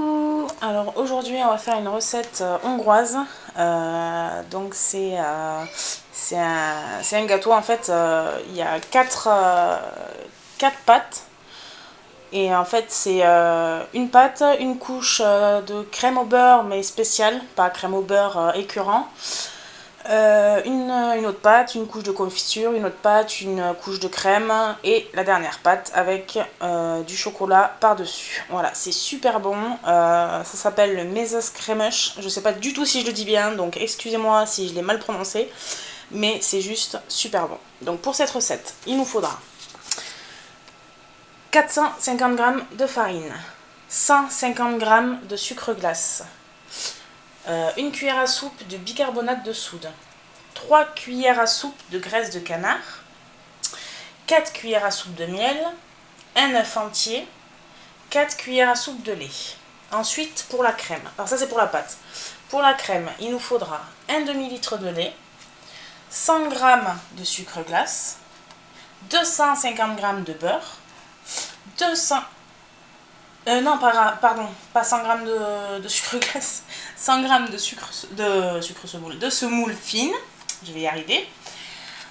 Coucou! Alors aujourd'hui on va faire une recette hongroise. Donc c'est un gâteau en fait. Il y a quatre pâtes. Et en fait c'est une pâte, une couche de crème au beurre mais spéciale, pas crème au beurre écœurant. Une autre pâte, une couche de confiture, une autre pâte, une couche de crème et la dernière pâte avec du chocolat par-dessus. Voilà, c'est super bon. Ça s'appelle le Mezes-Cremös. Je sais pas du tout si je le dis bien, donc excusez-moi si je l'ai mal prononcé, mais c'est juste super bon. Donc pour cette recette, il nous faudra 450 g de farine, 150 g de sucre glace, une cuillère à soupe de bicarbonate de soude, 3 cuillères à soupe de graisse de canard, 4 cuillères à soupe de miel, un œuf entier, 4 cuillères à soupe de lait. Ensuite, pour la crème, alors ça c'est pour la pâte. Pour la crème, il nous faudra un demi-litre de lait, 100 g de sucre glace, 250 g de beurre, 200... non, pardon, pas 100 g de sucre glace, 100 g de semoule fine, je vais y arriver.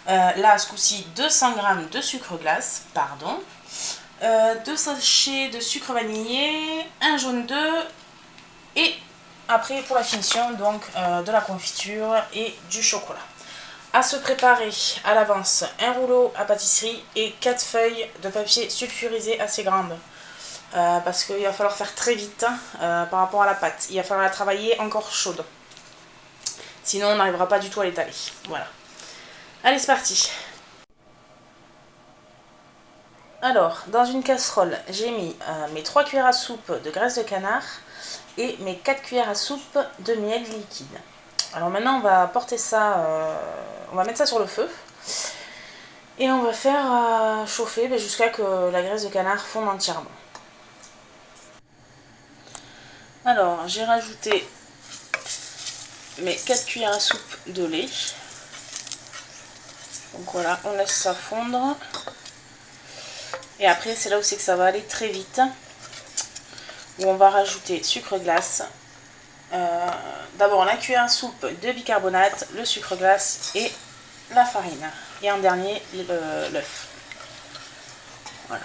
Là, ce coup-ci, 200 g de sucre glace, pardon, 2 sachets de sucre vanillé, un jaune d'œuf, et après, pour la finition, donc de la confiture et du chocolat. À se préparer à l'avance un rouleau à pâtisserie et 4 feuilles de papier sulfurisé assez grandes. Parce qu'il va falloir faire très vite par rapport à la pâte. Il va falloir la travailler encore chaude. Sinon, on n'arrivera pas du tout à l'étaler. Voilà. Allez, c'est parti. Alors, dans une casserole, j'ai mis mes 3 cuillères à soupe de graisse de canard et mes 4 cuillères à soupe de miel liquide. Alors maintenant, on va porter ça, on va mettre ça sur le feu. Et on va faire chauffer jusqu'à que la graisse de canard fonde entièrement. Alors, j'ai rajouté mes 4 cuillères à soupe de lait. Donc voilà, on laisse ça fondre. Et après, c'est là où c'est que ça va aller très vite. Où on va rajouter sucre glace. D'abord la cuillère à soupe de bicarbonate, le sucre glace et la farine. Et en dernier, l'œuf. Voilà.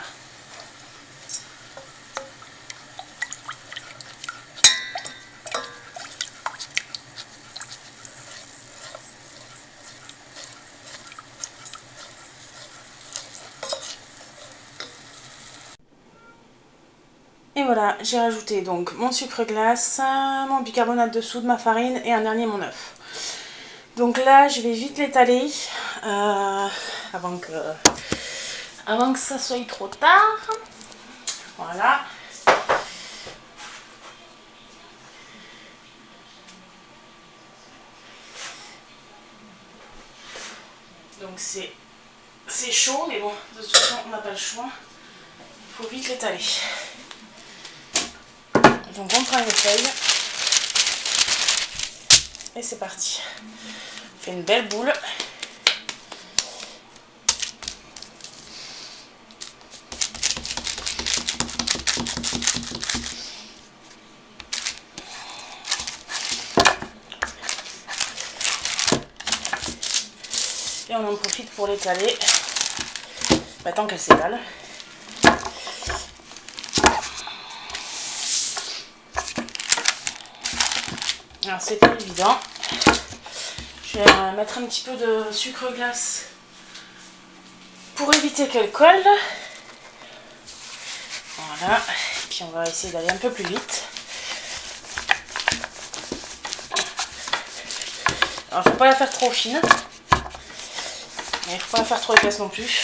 Et voilà, j'ai rajouté donc mon sucre glace, mon bicarbonate de soude, ma farine et en dernier mon œuf. Donc là, je vais vite l'étaler avant que ça soit trop tard. Voilà. Donc c'est chaud, mais bon, de toute façon, on n'a pas le choix. Il faut vite l'étaler. Donc on prend les feuilles et c'est parti. On fait une belle boule. Et on en profite pour l'étaler tant qu'elle s'étale. Alors c'est pas évident. Je vais mettre un petit peu de sucre glace pour éviter qu'elle colle. Voilà. Et puis on va essayer d'aller un peu plus vite. Alors il ne faut pas la faire trop fine. Mais il ne faut pas la faire trop épaisse non plus.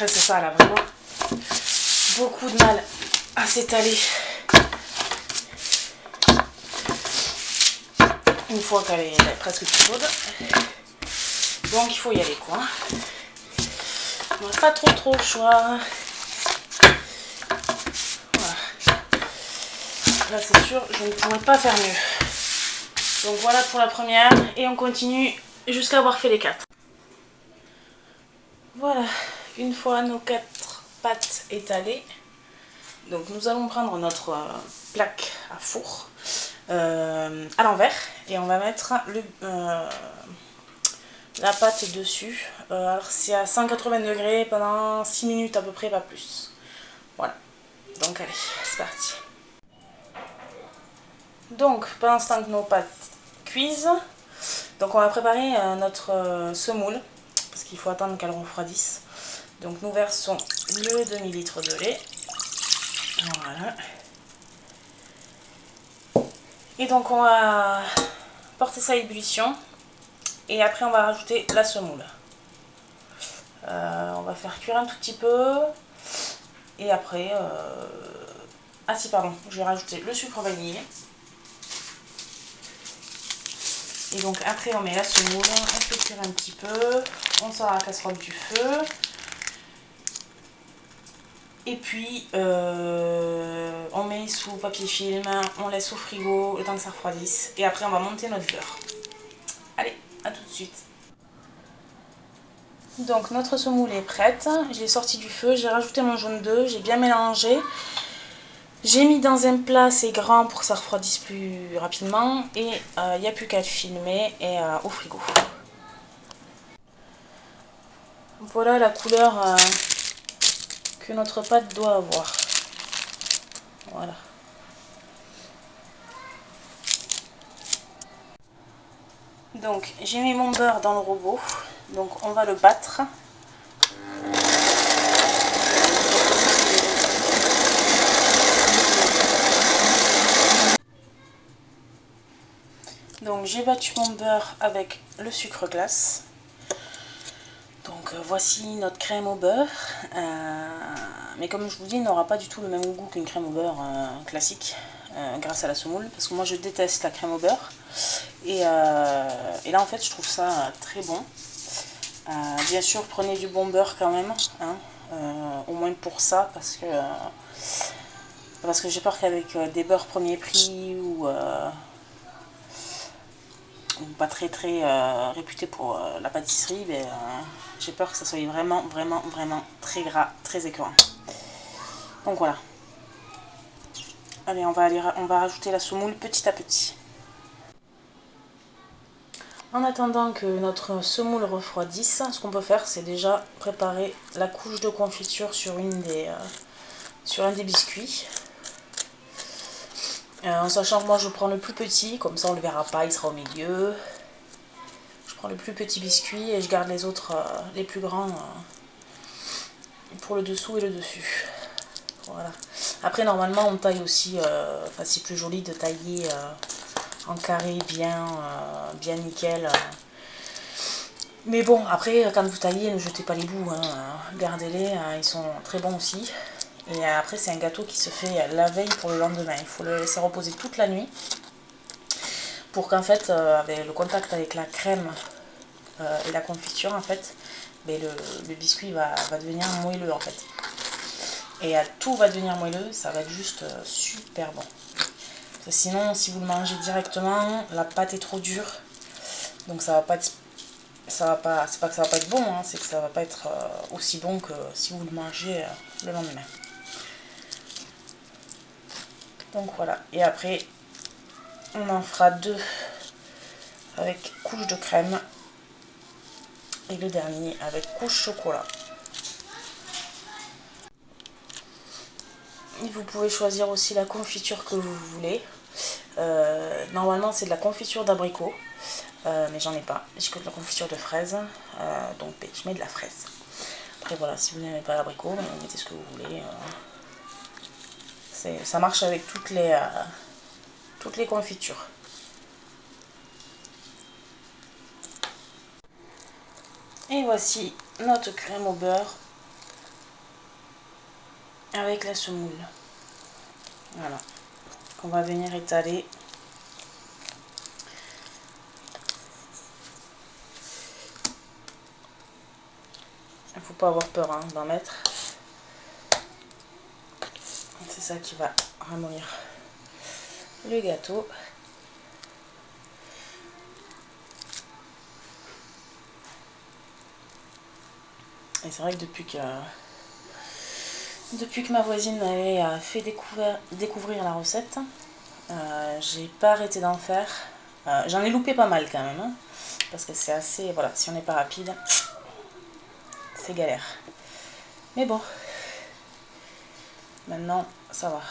Après c'est ça, elle a vraiment beaucoup de mal à s'étaler. Une fois qu'elle est presque plus chaude. Donc il faut y aller quoi. On n'a pas trop le choix. Voilà. Là c'est sûr, je ne pourrais pas faire mieux. Donc voilà pour la première et on continue jusqu'à avoir fait les 4. Voilà, une fois nos 4 pâtes étalées, donc nous allons prendre notre plaque à four à l'envers et on va mettre la pâte dessus. Alors c'est à 180 degrés pendant 6 minutes à peu près, pas plus. Voilà, donc allez, c'est parti. Donc pendant ce temps que nos pâtes cuisent, donc on va préparer notre semoule, parce qu'il faut attendre qu'elle refroidisse. Donc nous versons le demi-litre de lait. Voilà. Et donc on va porter ça à ébullition. Et après on va rajouter la semoule. On va faire cuire un tout petit peu. Et après... Ah si pardon, je vais rajouter le sucre vanillé. Et donc après on met la semoule, on fait cuire un petit peu. On sort la casserole du feu. Et puis on met sous papier film, on laisse au frigo le temps que ça refroidisse. Et après on va monter notre beurre. Allez, à tout de suite. Donc notre semoule est prête. Je l'ai sortie du feu, j'ai rajouté mon jaune d'œuf, j'ai bien mélangé. J'ai mis dans un plat assez grand pour que ça refroidisse plus rapidement. Et il n'y a plus qu'à le filmer et au frigo. Voilà la couleur que notre pâte doit avoir. Voilà. Donc j'ai mis mon beurre dans le robot, donc on va le battre. Donc j'ai battu mon beurre avec le sucre glace. Donc voici notre crème au beurre. Mais comme je vous dis, il n'aura pas du tout le même goût qu'une crème au beurre classique grâce à la semoule. Parce que moi je déteste la crème au beurre. Et là en fait je trouve ça très bon. Bien sûr prenez du bon beurre quand même. Hein, au moins pour ça. Parce que j'ai peur qu'avec des beurres premier prix ou pas très réputé pour la pâtisserie, mais j'ai peur que ça soit vraiment très gras, très écœurant. Donc voilà. Allez, on va rajouter la semoule petit à petit. En attendant que notre semoule refroidisse, ce qu'on peut faire, c'est déjà préparer la couche de confiture sur un des biscuits. En sachant que moi je prends le plus petit, comme ça on le verra pas, il sera au milieu. Je prends le plus petit biscuit et je garde les autres, les plus grands, pour le dessous et le dessus. Voilà. Après normalement on taille aussi, enfin c'est plus joli de tailler en carré bien nickel. Mais bon, après quand vous taillez, ne jetez pas les bouts, hein, gardez-les, ils sont très bons aussi. Et après c'est un gâteau qui se fait la veille pour le lendemain. Il faut le laisser reposer toute la nuit pour qu'en fait, avec le contact avec la crème et la confiture, en fait, mais le biscuit va devenir moelleux en fait. Et tout va devenir moelleux, ça va être juste super bon. Parce que sinon, si vous le mangez directement, la pâte est trop dure. Donc ça va pas être... c'est pas que ça va pas être bon, hein, c'est que ça va pas être aussi bon que si vous le mangez le lendemain. Donc voilà. Et après, on en fera 2 avec couche de crème. Et le dernier avec couche chocolat. Et vous pouvez choisir aussi la confiture que vous voulez. Normalement c'est de la confiture d'abricot, mais j'en ai pas. J'ai que de la confiture de fraise, donc je mets de la fraise. Après voilà, si vous n'aimez pas l'abricot, vous mettez ce que vous voulez. Ça marche avec toutes les confitures. Et voici notre crème au beurre avec la semoule. Voilà, qu'on va venir étaler. Il ne faut pas avoir peur hein, d'en mettre. C'est ça qui va ramollir le gâteau. Et c'est vrai que depuis que ma voisine m'avait fait découvrir la recette, j'ai pas arrêté d'en faire. J'en ai loupé pas mal quand même, hein, parce que c'est assez... Voilà, si on n'est pas rapide, c'est galère. Mais bon, maintenant, ça va.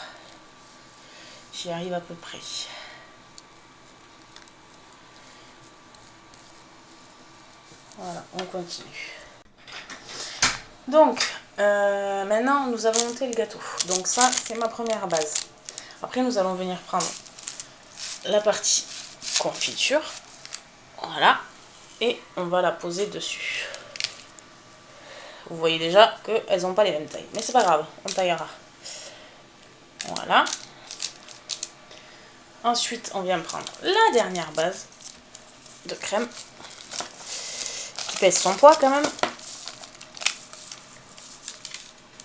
J'y arrive à peu près. Voilà, on continue. Donc, maintenant, nous avons monté le gâteau. Donc ça, c'est ma première base. Après, nous allons venir prendre la partie confiture. Voilà. Et on va la poser dessus. Vous voyez déjà qu'elles n'ont pas les mêmes tailles. Mais c'est pas grave, on taillera. Voilà. Ensuite, on vient prendre la dernière base de crème. Qui pèse son poids quand même.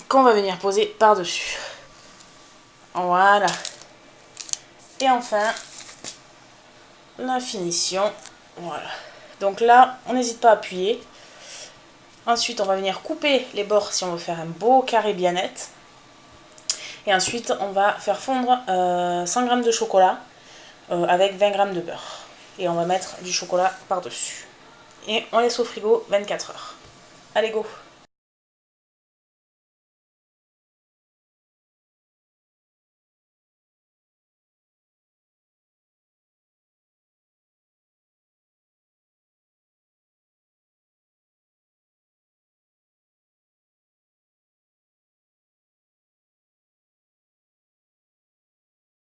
Qu'on va venir poser par-dessus. Voilà. Et enfin, la finition. Voilà. Donc là, on n'hésite pas à appuyer. Ensuite, on va venir couper les bords si on veut faire un beau carré bien net. Et ensuite, on va faire fondre 100 g de chocolat avec 20 g de beurre. Et on va mettre du chocolat par-dessus. Et on laisse au frigo 24 heures. Allez, go!